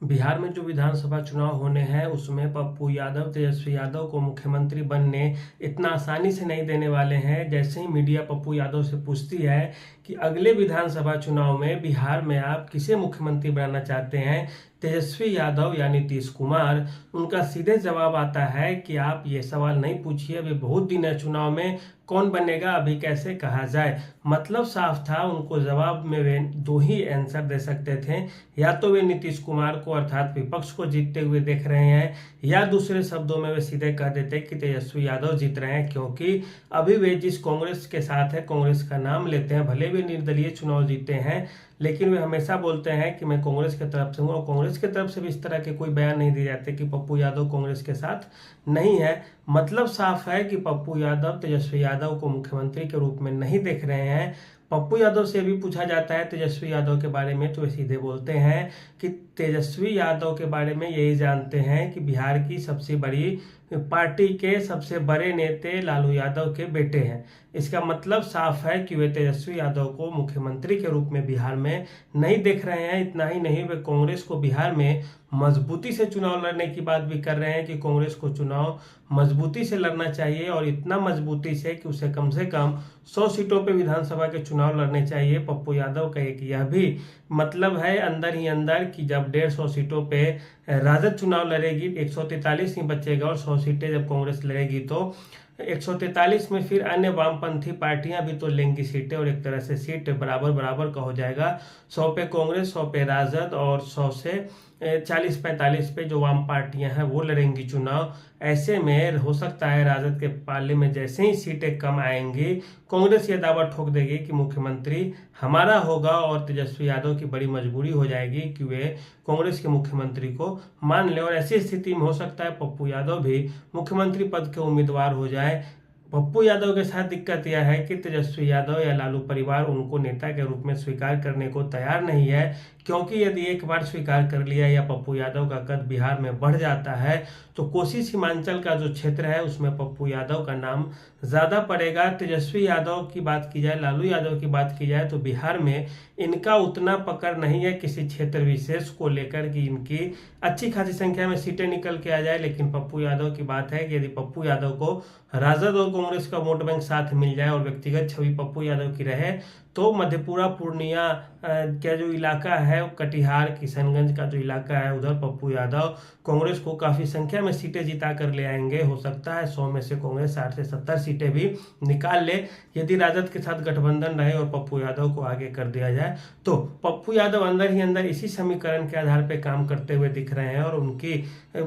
बिहार में जो विधानसभा चुनाव होने हैं उसमें पप्पू यादव तेजस्वी यादव को मुख्यमंत्री बनने इतना आसानी से नहीं देने वाले हैं। जैसे ही मीडिया पप्पू यादव से पूछती है कि अगले विधानसभा चुनाव में बिहार में आप किसे मुख्यमंत्री बनाना चाहते हैं, तेजस्वी यादव या नीतीश कुमार, उनका सीधे जवाब आता है कि आप ये सवाल नहीं पूछिए, अभी बहुत दिन है चुनाव में, कौन बनेगा अभी कैसे कहा जाए। मतलब साफ था, उनको जवाब में वे दो ही आंसर दे सकते थे, या तो वे नीतीश कुमार को अर्थात विपक्ष को जीतते हुए देख रहे हैं, या दूसरे शब्दों में वे सीधे कह देते कि तेजस्वी यादव जीत रहे हैं, क्योंकि अभी वे जिस कांग्रेस के साथ है, कांग्रेस का नाम लेते हैं, भले वे निर्दलीय चुनाव जीते हैं लेकिन वे हमेशा बोलते हैं कि मैं कांग्रेस की तरफ से हूँ, और कांग्रेस की तरफ से भी इस तरह के कोई बयान नहीं दिए जाते कि पप्पू यादव कांग्रेस के साथ नहीं है। मतलब साफ है कि पप्पू यादव तेजस्वी यादव को मुख्यमंत्री के रूप में नहीं देख रहे हैं। पप्पू यादव से भी पूछा जाता है तेजस्वी यादव के बारे में तो वे सीधे बोलते हैं कि तेजस्वी यादव के बारे में यही जानते हैं कि बिहार की सबसे बड़ी पार्टी के सबसे बड़े नेता लालू यादव के बेटे हैं। इसका मतलब साफ है कि वे तेजस्वी यादव को मुख्यमंत्री के रूप में बिहार में नहीं देख रहे हैं। इतना ही नहीं, वे कांग्रेस को बिहार में मजबूती से चुनाव लड़ने की बात भी कर रहे हैं कि कांग्रेस को चुनाव मजबूती से लड़ना चाहिए, और इतना मजबूती से कि उसे कम से कम 100 सीटों पे विधानसभा के चुनाव लड़ने चाहिए। पप्पू यादव का एक यह भी मतलब है अंदर ही अंदर कि जब 150 सीटों पे राजद चुनाव लड़ेगी, 143 ही बचेगा, और 100 सीटें जब कांग्रेस लड़ेगी तो 143 में फिर अन्य वामपंथी पार्टियां भी तो लेंगी सीटें, और एक तरह से सीट बराबर बराबर का हो जाएगा। 100 पे कांग्रेस, 100 पे राजद, और 100 से 40-45 पे जो वाम पार्टियां हैं वो लड़ेंगी चुनाव। ऐसे में हो सकता है राजद के पाले में जैसे ही सीटें कम आएंगी, कांग्रेस ये दावा ठोक देगी कि मुख्यमंत्री हमारा होगा, और तेजस्वी यादव की बड़ी मजबूरी हो जाएगी कि वे कांग्रेस के मुख्यमंत्री को मान ले, और ऐसी स्थिति में हो सकता है पप्पू यादव भी मुख्यमंत्री पद के उम्मीदवार हो जाए। पप्पू यादव के साथ दिक्कत यह है कि तेजस्वी यादव या लालू परिवार उनको नेता के रूप में स्वीकार करने को तैयार नहीं है, क्योंकि यदि एक बार स्वीकार कर लिया या पप्पू यादव का कद बिहार में बढ़ जाता है तो कोसी सीमांचल का जो क्षेत्र है उसमें पप्पू यादव का नाम ज्यादा पड़ेगा। तेजस्वी यादव की बात की जाए, लालू यादव की बात की जाए तो बिहार में इनका उतना पकड़ नहीं है किसी क्षेत्र विशेष को लेकर कि इनकी अच्छी खासी संख्या में सीटें निकल के आ जाए। लेकिन पप्पू यादव की बात है कि यदि पप्पू यादव को राजद और कांग्रेस का वोट बैंक साथ मिल जाए और व्यक्तिगत छवि पप्पू यादव की रहे तो मधेपुरा पूर्णिया का जो इलाका है, कटिहार किशनगंज का जो इलाका है, उधर पप्पू यादव कांग्रेस को काफी संख्या में सीटें जिता कर ले आएंगे। हो सकता है 100 में से कांग्रेस 60 से 70 सीटें भी निकाल ले यदि राजद के साथ गठबंधन रहे और पप्पू यादव को आगे कर दिया जाए। तो पप्पू यादव अंदर ही अंदर इसी समीकरण के आधार पर काम करते हुए दिख रहे हैं, और उनकी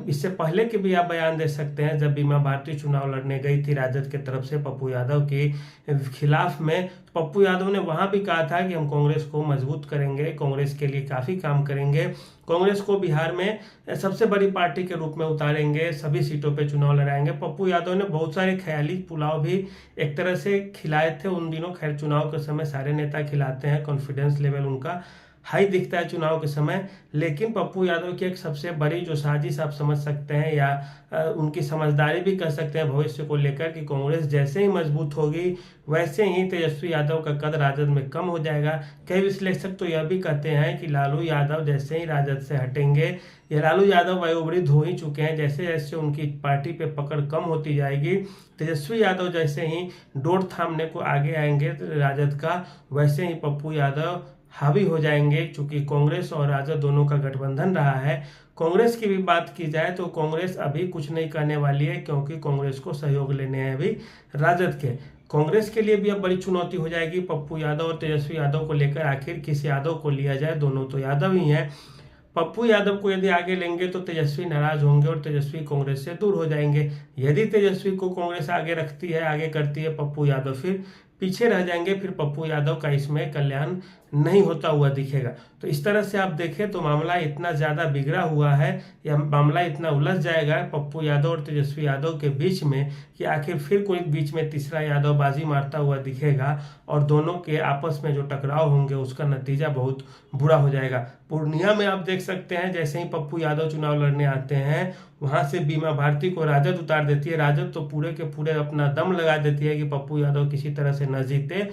इससे पहले के भी आप बयान दे सकते हैं। जब बीमा भारती चुनाव लड़ने गई थी राजद की तरफ से पप्पू यादव के खिलाफ में, पप्पू यादव ने वहां भी कहा था कि हम कांग्रेस को मजबूत करेंगे, कांग्रेस के लिए काफी काम करेंगे, कांग्रेस को बिहार में सबसे बड़ी पार्टी के रूप में उतारेंगे, सभी सीटों पे चुनाव लड़ाएंगे। पप्पू यादव ने बहुत सारे ख्याली पुलाव भी एक तरह से खिलाए थे उन दिनों। खैर चुनाव के समय सारे नेता खिलाते हैं, कॉन्फिडेंस लेवल उनका हाई दिखता है चुनाव के समय। लेकिन पप्पू यादव की एक सबसे बड़ी जो साजिश आप समझ सकते हैं या उनकी समझदारी भी कह सकते हैं भविष्य को लेकर कि कांग्रेस जैसे ही मजबूत होगी वैसे ही तेजस्वी यादव का कद राजद में कम हो जाएगा। कई विश्लेषक तो यह भी कहते हैं कि लालू यादव जैसे ही राजद से हटेंगे, या लालू यादव वयोवृद्ध हो ही चुके हैं, जैसे जैसे उनकी पार्टी पे पकड़ कम होती जाएगी, तेजस्वी यादव जैसे ही डोर थामने को आगे आएंगे राजद का, वैसे ही पप्पू यादव हावी हो जाएंगे। चूंकि कांग्रेस और राजद दोनों का गठबंधन रहा है। कांग्रेस की भी बात की जाए तो कांग्रेस अभी कुछ नहीं करने वाली है, क्योंकि कांग्रेस को सहयोग लेने हैं अभी राजद के। कांग्रेस के लिए भी अब बड़ी चुनौती हो जाएगी पप्पू यादव और तेजस्वी यादव को लेकर, आखिर किस यादव को लिया जाए, दोनों तो यादव ही हैं। पप्पू यादव को यदि आगे लेंगे तो तेजस्वी नाराज होंगे और तेजस्वी कांग्रेस से दूर हो जाएंगे। यदि तेजस्वी को कांग्रेस आगे रखती है, आगे करती है, पप्पू यादव फिर पीछे रह जाएंगे, फिर पप्पू यादव का इसमें कल्याण नहीं होता हुआ दिखेगा। तो इस तरह से आप देखें तो मामला इतना ज्यादा बिगड़ा हुआ है, या मामला इतना उलझ जाएगा पप्पू यादव और तेजस्वी यादव के बीच में कि आखिर फिर कोई बीच में तीसरा यादव बाजी मारता हुआ दिखेगा, और दोनों के आपस में जो टकराव होंगे उसका नतीजा बहुत बुरा हो जाएगा। पूर्णिया में आप देख सकते हैं जैसे ही पप्पू यादव चुनाव लड़ने आते हैं वहां से बीमा भारती को राजद उतार देती है। राजद तो पूरे के पूरे अपना दम लगा देती है कि पप्पू यादव किसी तरह से न जीते,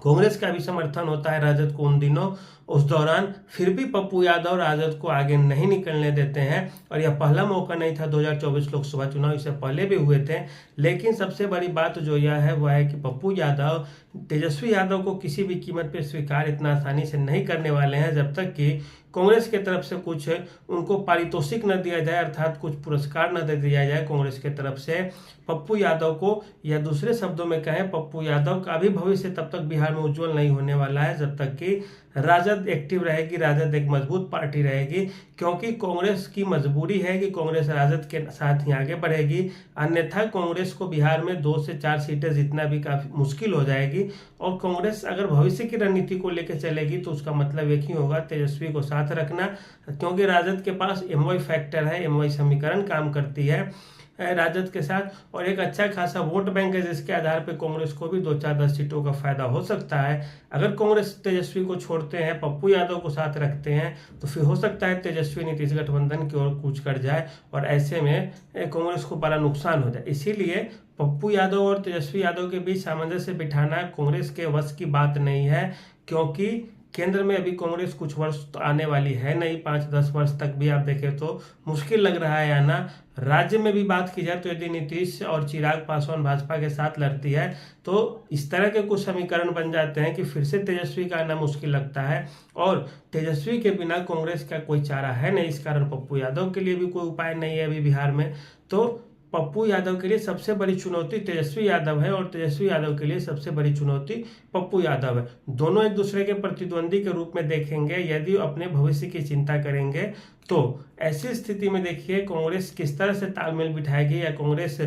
कांग्रेस का भी समर्थन होता है राजद को उन दिनों, उस दौरान फिर भी पप्पू यादव राजद को आगे नहीं निकलने देते हैं। और यह पहला मौका नहीं था, 2024 लोकसभा चुनाव इससे पहले भी हुए थे। लेकिन सबसे बड़ी बात जो यह है वह है कि पप्पू यादव तेजस्वी यादव को किसी भी कीमत पर स्वीकार इतना आसानी से नहीं करने वाले हैं, जब तक कि कांग्रेस की तरफ से कुछ उनको पारितोषिक न दिया जाए, अर्थात कुछ पुरस्कार न दे दिया जाए कांग्रेस की तरफ से पप्पू यादव को। या दूसरे शब्दों में कहें, पप्पू यादव का भी भविष्य तब तक बिहार में उज्जवल नहीं होने वाला है जब तक कि राजद एक्टिव रहेगी, राजद एक मजबूत पार्टी रहेगी। क्योंकि कांग्रेस की मजबूरी है कि कांग्रेस राजद के साथ ही आगे बढ़ेगी, अन्यथा कांग्रेस को बिहार में 2 से 4 सीटें जीतना भी काफी मुश्किल हो जाएगी। और कांग्रेस अगर भविष्य की रणनीति को लेकर चलेगी तो उसका मतलब एक ही होगा, तेजस्वी को साथ रखना। क्योंकि राजद के पास एमवाई फैक्टर है, एमवाई समीकरण काम करती है राजद के साथ, और एक अच्छा खासा वोट बैंक है जिसके आधार पर कांग्रेस को भी 2-4-10 सीटों का फायदा हो सकता है। अगर कांग्रेस तेजस्वी को छोड़ते हैं, पप्पू यादव को साथ रखते हैं, तो फिर हो सकता है तेजस्वी नीतीश गठबंधन की ओर कूच कर जाए और ऐसे में कांग्रेस को बड़ा नुकसान हो जाए। इसीलिए पप्पू यादव और तेजस्वी यादव के बीच सामंजस्य बिठाना कांग्रेस के वश की बात नहीं है। क्योंकि केंद्र में अभी कांग्रेस कुछ वर्ष तो आने वाली है नहीं, 5-10 वर्ष तक भी आप देखें तो मुश्किल लग रहा है आना। राज्य में भी बात की जाए तो यदि नीतीश और चिराग पासवान भाजपा के साथ लड़ती है तो इस तरह के कुछ समीकरण बन जाते हैं कि फिर से तेजस्वी का आना मुश्किल लगता है। और तेजस्वी के बिना कांग्रेस का कोई चारा है नहीं, इस कारण पप्पू यादव के लिए भी कोई उपाय नहीं है अभी बिहार में। तो पप्पू यादव के लिए सबसे बड़ी चुनौती तेजस्वी यादव है और तेजस्वी यादव के लिए सबसे बड़ी चुनौती पप्पू यादव है। दोनों एक दूसरे के प्रतिद्वंदी के रूप में देखेंगे यदि अपने भविष्य की चिंता करेंगे। तो ऐसी स्थिति में देखिए कांग्रेस किस तरह से तालमेल बिठाएगी, या कांग्रेस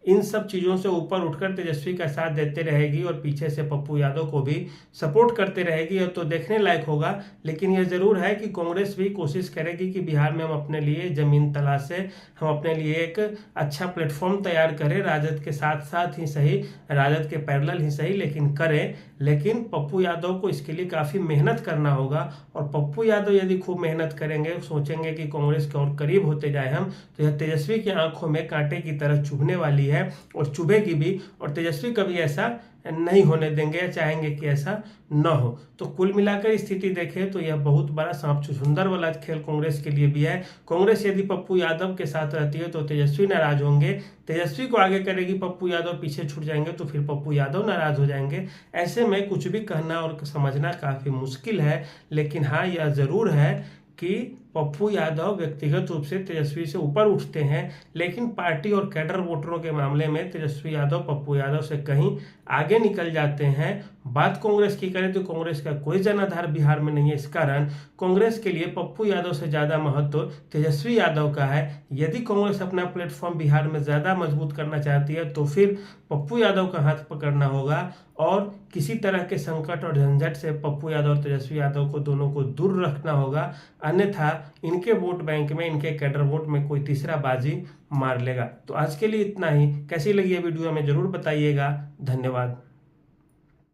इन सब चीज़ों से ऊपर उठकर तेजस्वी का साथ देते रहेगी और पीछे से पप्पू यादव को भी सपोर्ट करते रहेगी, तो देखने लायक होगा। लेकिन यह जरूर है कि कांग्रेस भी कोशिश करेगी कि बिहार में हम अपने लिए जमीन तलाशें, हम अपने लिए एक अच्छा प्लेटफॉर्म तैयार करें, राजद के साथ साथ ही सही, राजद के पैरेलल ही सही, लेकिन करें। लेकिन पप्पू यादव को इसके लिए काफ़ी मेहनत करना होगा। और पप्पू यादव यदि खूब मेहनत करेंगे, सोचेंगे कि कांग्रेस के और करीब होते जाए हम, तो यह तेजस्वी की आंखों में कांटे की तरह चुभने वाली है और चुभेगी भी। और तेजस्वी कभी ऐसा नहीं होने देंगे या चाहेंगे कि ऐसा न हो। तो कुल मिलाकर स्थिति देखें तो यह बहुत बड़ा सांप छुछुंदर वाला खेल कांग्रेस के लिए भी है। कांग्रेस यदि पप्पू यादव के साथ रहती है तो तेजस्वी नाराज होंगे, तेजस्वी को आगे करेगी, पप्पू यादव पीछे छूट जाएंगे तो फिर पप्पू यादव नाराज हो जाएंगे। ऐसे में कुछ भी कहना और समझना काफी मुश्किल है। लेकिन हाँ, यह जरूर है कि पप्पू यादव व्यक्तिगत रूप से तेजस्वी से ऊपर उठते हैं, लेकिन पार्टी और कैडर वोटरों के मामले में तेजस्वी यादव पप्पू यादव से कहीं आगे निकल जाते हैं। बात कांग्रेस की करें तो कांग्रेस का कोई जनाधार बिहार में नहीं है, इस कारण कांग्रेस के लिए पप्पू यादव से ज्यादा महत्व तेजस्वी यादव का है। यदि कांग्रेस अपना प्लेटफॉर्म बिहार में ज्यादा मजबूत करना चाहती है तो फिर पप्पू यादव का हाथ पकड़ना होगा और किसी तरह के संकट और झंझट से पप्पू यादव और तेजस्वी यादव को दोनों को दूर रखना होगा। अन्यथा इनके वोट बैंक में, इनके कैडर वोट में कोई तीसरा बाजी मार लेगा। तो आज के लिए इतना ही। कैसी लगी ये वीडियो हमें जरूर बताइएगा। धन्यवाद।